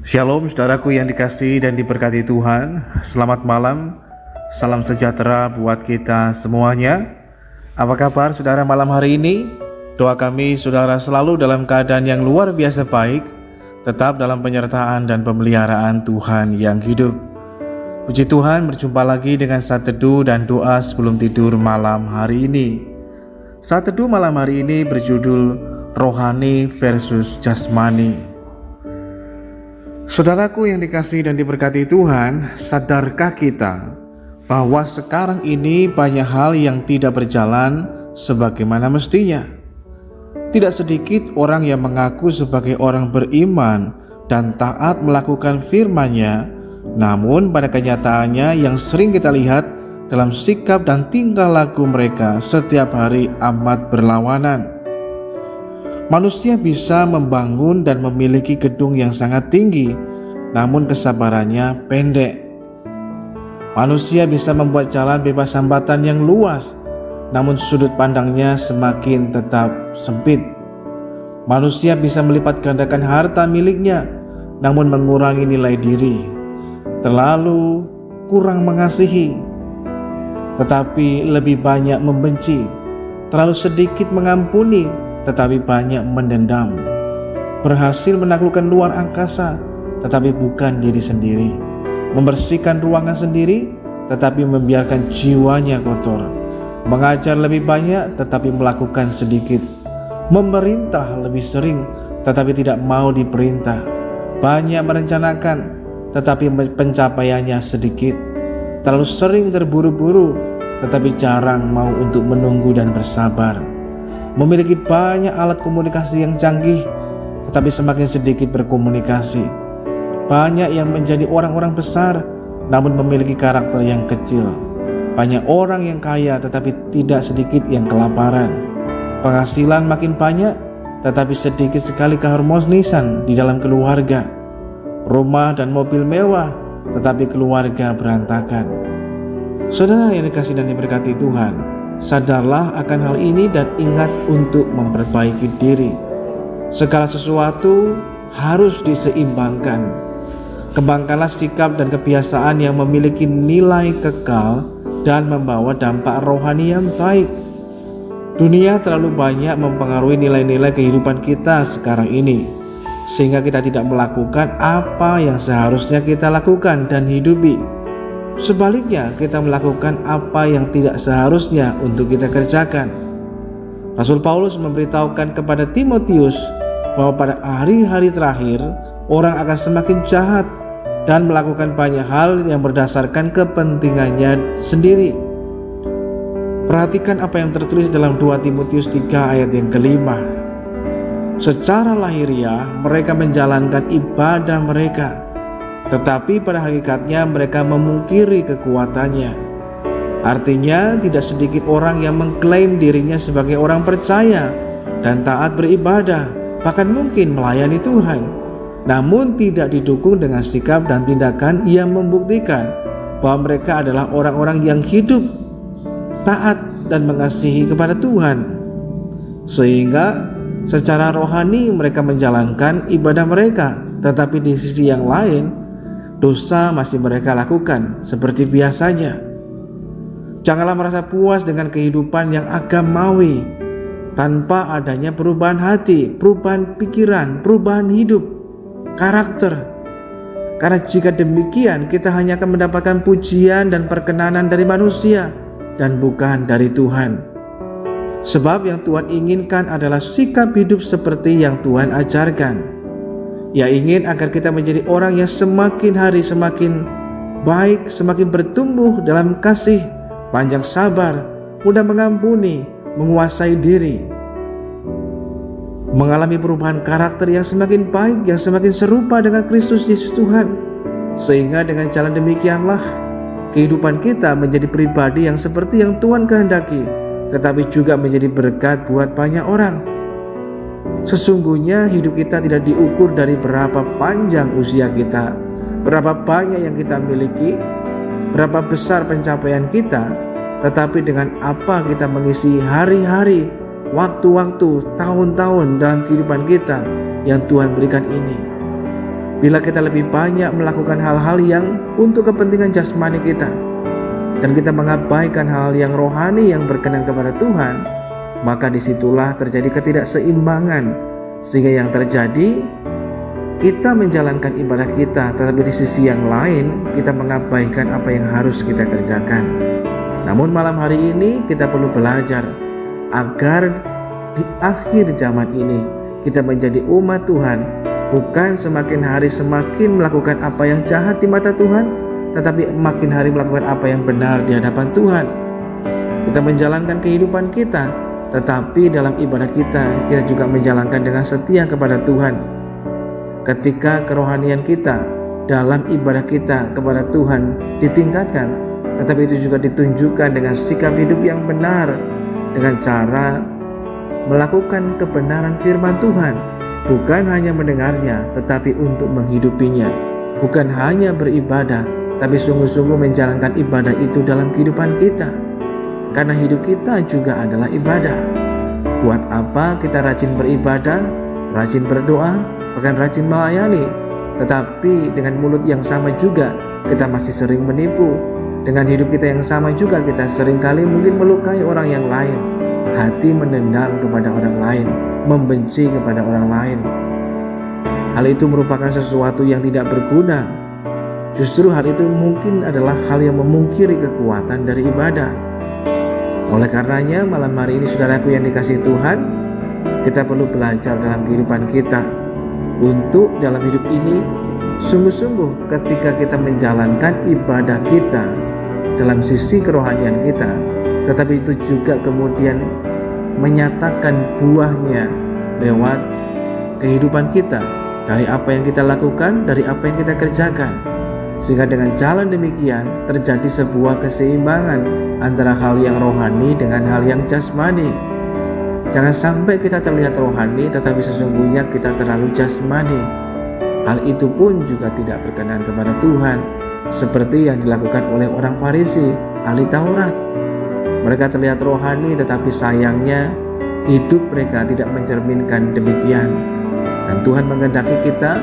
Shalom saudaraku yang dikasihi dan diberkati Tuhan. Selamat malam, salam sejahtera buat kita semuanya. Apa kabar saudara malam hari ini? Doa kami saudara selalu dalam keadaan yang luar biasa baik, tetap dalam penyertaan dan pemeliharaan Tuhan yang hidup. Puji Tuhan, berjumpa lagi dengan saat teduh dan doa sebelum tidur malam hari ini. Saat teduh malam hari ini berjudul Rohani versus Jasmani. Saudaraku yang dikasihi dan diberkati Tuhan, sadarkah kita bahwa sekarang ini banyak hal yang tidak berjalan sebagaimana mestinya? Tidak sedikit orang yang mengaku sebagai orang beriman dan taat melakukan firman-Nya, namun pada kenyataannya yang sering kita lihat dalam sikap dan tingkah laku mereka setiap hari amat berlawanan. Manusia bisa membangun dan memiliki gedung yang sangat tinggi, namun kesabarannya pendek. Manusia bisa membuat jalan bebas hambatan yang luas, namun sudut pandangnya semakin tetap sempit. Manusia bisa melipat gandakan harta miliknya, namun mengurangi nilai diri. Terlalu kurang mengasihi, tetapi lebih banyak membenci. Terlalu sedikit mengampuni, tetapi banyak mendendam. Berhasil menaklukkan luar angkasa, tetapi bukan diri sendiri. Membersihkan ruangan sendiri, tetapi membiarkan jiwanya kotor. Mengajar lebih banyak, tetapi melakukan sedikit. Memerintah lebih sering, tetapi tidak mau diperintah. Banyak merencanakan, tetapi pencapaiannya sedikit. Terlalu sering terburu-buru, tetapi jarang mau untuk menunggu dan bersabar. Memiliki banyak alat komunikasi yang canggih, tetapi semakin sedikit berkomunikasi. Banyak yang menjadi orang-orang besar, namun memiliki karakter yang kecil. Banyak orang yang kaya, tetapi tidak sedikit yang kelaparan. Penghasilan makin banyak, tetapi sedikit sekali keharmonisan di dalam keluarga. Rumah dan mobil mewah, tetapi keluarga berantakan. Saudara yang dikasihi dan diberkati Tuhan, sadarlah akan hal ini dan ingat untuk memperbaiki diri. Segala sesuatu harus diseimbangkan. Kembangkanlah sikap dan kebiasaan yang memiliki nilai kekal dan membawa dampak rohani yang baik. Dunia terlalu banyak mempengaruhi nilai-nilai kehidupan kita sekarang ini, sehingga kita tidak melakukan apa yang seharusnya kita lakukan dan hidupi. Sebaliknya, kita melakukan apa yang tidak seharusnya untuk kita kerjakan. Rasul Paulus memberitahukan kepada Timotius bahwa pada hari-hari terakhir orang akan semakin jahat dan melakukan banyak hal yang berdasarkan kepentingannya sendiri. Perhatikan apa yang tertulis dalam 2 Timotius 3 ayat yang kelima. Secara lahiriah mereka menjalankan ibadah mereka, tetapi pada hakikatnya mereka memungkiri kekuatannya. Artinya tidak sedikit orang yang mengklaim dirinya sebagai orang percaya dan taat beribadah, bahkan mungkin melayani Tuhan, namun tidak didukung dengan sikap dan tindakan yang membuktikan bahwa mereka adalah orang-orang yang hidup, taat dan mengasihi kepada Tuhan. Sehingga secara rohani mereka menjalankan ibadah mereka, tetapi di sisi yang lain dosa masih mereka lakukan seperti biasanya. Janganlah merasa puas dengan kehidupan yang agamawi tanpa adanya perubahan hati, perubahan pikiran, perubahan hidup, karakter. Karena jika demikian kita hanya akan mendapatkan pujian dan perkenanan dari manusia dan bukan dari Tuhan. Sebab yang Tuhan inginkan adalah sikap hidup seperti yang Tuhan ajarkan. Ia ingin agar kita menjadi orang yang semakin hari semakin baik, semakin bertumbuh dalam kasih, panjang sabar, mudah mengampuni, menguasai diri, mengalami perubahan karakter yang semakin baik, yang semakin serupa dengan Kristus Yesus Tuhan. Sehingga dengan jalan demikianlah kehidupan kita menjadi pribadi yang seperti yang Tuhan kehendaki, tetapi juga menjadi berkat buat banyak orang. Sesungguhnya hidup kita tidak diukur dari berapa panjang usia kita, berapa banyak yang kita miliki, berapa besar pencapaian kita, tetapi dengan apa kita mengisi hari-hari, waktu-waktu, tahun-tahun dalam kehidupan kita yang Tuhan berikan ini. Bila kita lebih banyak melakukan hal-hal yang untuk kepentingan jasmani kita, dan kita mengabaikan hal yang rohani yang berkenan kepada Tuhan, maka disitulah terjadi ketidakseimbangan, sehingga yang terjadi kita menjalankan ibadah kita, tetapi di sisi yang lain kita mengabaikan apa yang harus kita kerjakan. Namun malam hari ini kita perlu belajar agar di akhir zaman ini kita menjadi umat Tuhan, bukan semakin hari semakin melakukan apa yang jahat di mata Tuhan, tetapi makin hari melakukan apa yang benar di hadapan Tuhan. Kita menjalankan kehidupan kita, tetapi dalam ibadah kita juga menjalankan dengan setia kepada Tuhan. Ketika kerohanian kita dalam ibadah kita kepada Tuhan ditingkatkan, tetapi itu juga ditunjukkan dengan sikap hidup yang benar, dengan cara melakukan kebenaran firman Tuhan, bukan hanya mendengarnya tetapi untuk menghidupinya, bukan hanya beribadah tapi sungguh-sungguh menjalankan ibadah itu dalam kehidupan kita, karena hidup kita juga adalah ibadah. Buat apa kita rajin beribadah, rajin berdoa, bahkan rajin melayani, tetapi dengan mulut yang sama juga kita masih sering menipu. Dengan hidup kita yang sama juga kita seringkali mungkin melukai orang yang lain, hati menendang kepada orang lain, membenci kepada orang lain. Hal itu merupakan sesuatu yang tidak berguna. Justru hal itu mungkin adalah hal yang memungkiri kekuatan dari ibadah. Oleh karenanya malam hari ini saudaraku yang dikasihi Tuhan, kita perlu belajar dalam kehidupan kita untuk dalam hidup ini sungguh-sungguh ketika kita menjalankan ibadah kita dalam sisi kerohanian kita, tetapi itu juga kemudian menyatakan buahnya lewat kehidupan kita, dari apa yang kita lakukan, dari apa yang kita kerjakan, sehingga dengan jalan demikian terjadi sebuah keseimbangan antara hal yang rohani dengan hal yang jasmani. Jangan sampai kita terlihat rohani tetapi sesungguhnya kita terlalu jasmani. Hal itu pun juga tidak berkenan kepada Tuhan, seperti yang dilakukan oleh orang Farisi, ahli Taurat. Mereka terlihat rohani tetapi sayangnya hidup mereka tidak mencerminkan demikian. Dan Tuhan menghendaki kita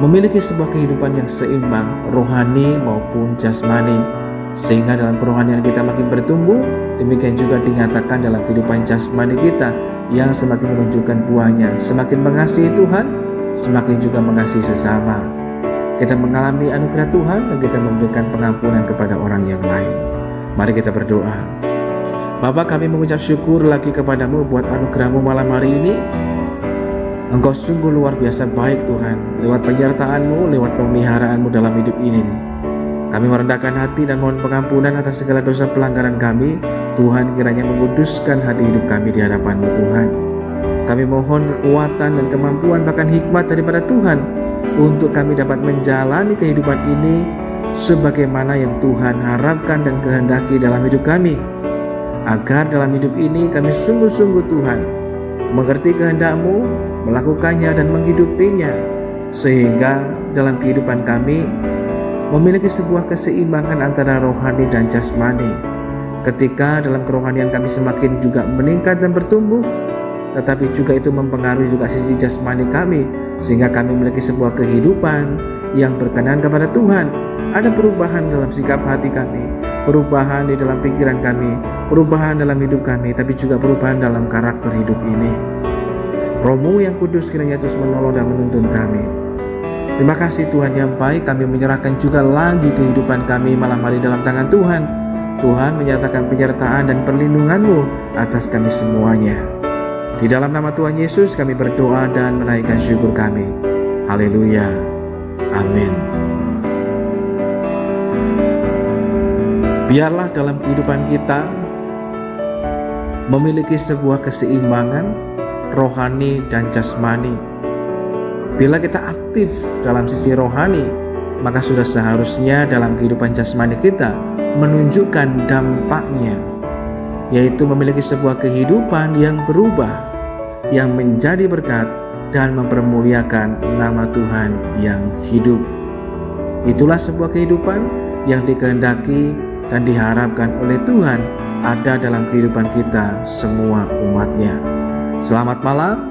memiliki sebuah kehidupan yang seimbang, rohani maupun jasmani, sehingga dalam kerohanian kita makin bertumbuh. Demikian juga dinyatakan dalam kehidupan jasmani kita yang semakin menunjukkan buahnya, semakin mengasihi Tuhan, semakin juga mengasihi sesama. Kita mengalami anugerah Tuhan dan kita memberikan pengampunan kepada orang yang lain. Mari kita berdoa. Bapa, kami mengucap syukur lagi kepadamu buat anugerah-Mu malam hari ini. Engkau sungguh luar biasa baik Tuhan, lewat penyertaan-Mu, lewat pemeliharaan-Mu dalam hidup ini. Kami merendahkan hati dan mohon pengampunan atas segala dosa pelanggaran kami. Tuhan kiranya menguduskan hati hidup kami di hadapan-Mu Tuhan. Kami mohon kekuatan dan kemampuan bahkan hikmat daripada Tuhan untuk kami dapat menjalani kehidupan ini sebagaimana yang Tuhan harapkan dan kehendaki dalam hidup kami. Agar dalam hidup ini kami sungguh-sungguh Tuhan mengerti kehendak-Mu, melakukannya dan menghidupinya, sehingga dalam kehidupan kami memiliki sebuah keseimbangan antara rohani dan jasmani. Ketika dalam kerohanian kami semakin juga meningkat dan bertumbuh, tetapi juga itu mempengaruhi juga sisi jasmani kami, sehingga kami memiliki sebuah kehidupan yang berkenan kepada Tuhan. Ada perubahan dalam sikap hati kami, perubahan di dalam pikiran kami, perubahan dalam hidup kami, tapi juga perubahan dalam karakter hidup ini. Roh-Mu yang kudus kiranya terus menolong dan menuntun kami. Terima kasih Tuhan yang baik, kami menyerahkan juga lagi kehidupan kami malam hari dalam tangan Tuhan. Tuhan menyatakan penyertaan dan perlindungan-Mu atas kami semuanya. Di dalam nama Tuhan Yesus kami berdoa dan menaikkan syukur kami. Haleluya. Amin. Biarlah dalam kehidupan kita memiliki sebuah keseimbangan rohani dan jasmani. Bila kita aktif dalam sisi rohani, maka sudah seharusnya dalam kehidupan jasmani kita menunjukkan dampaknya, yaitu memiliki sebuah kehidupan yang berubah, yang menjadi berkat dan mempermuliakan nama Tuhan yang hidup. Itulah sebuah kehidupan yang dikehendaki dan diharapkan oleh Tuhan ada dalam kehidupan kita semua umatnya. Selamat malam,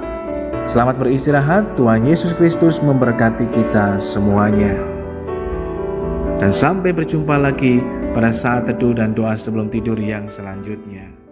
Selamat beristirahat, Tuhan Yesus Kristus memberkati kita semuanya. Dan sampai berjumpa lagi pada saat teduh dan doa sebelum tidur yang selanjutnya.